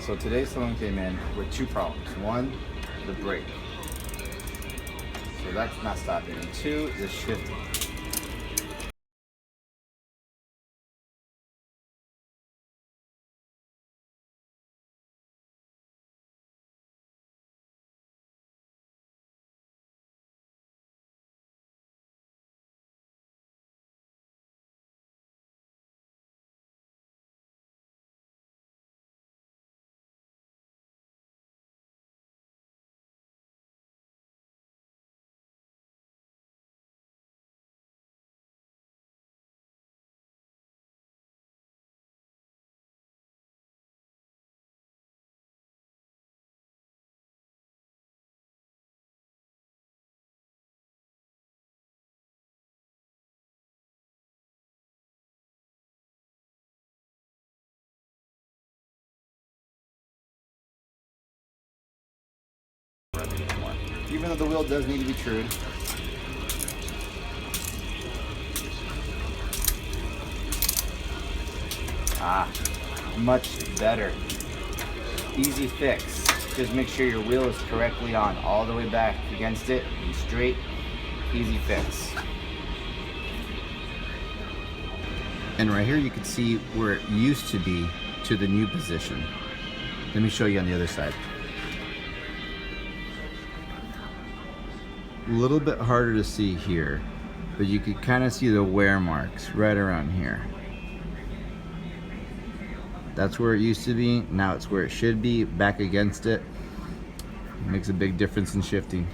So today someone came in with two problems. One, the brake. So that's not stopping. And two, the shifting. Even though the wheel does need to be trued. Much better. Easy fix. Just make sure your wheel is correctly on, all the way back against it and straight. Easy fix. And right here you can see where it used to be to the new position. Let me show you on the other side. A little bit harder to see here, but you can kind of see the wear marks right around here. That's where it used to be. Now it's where it should be, back against it. Makes a big difference in shifting.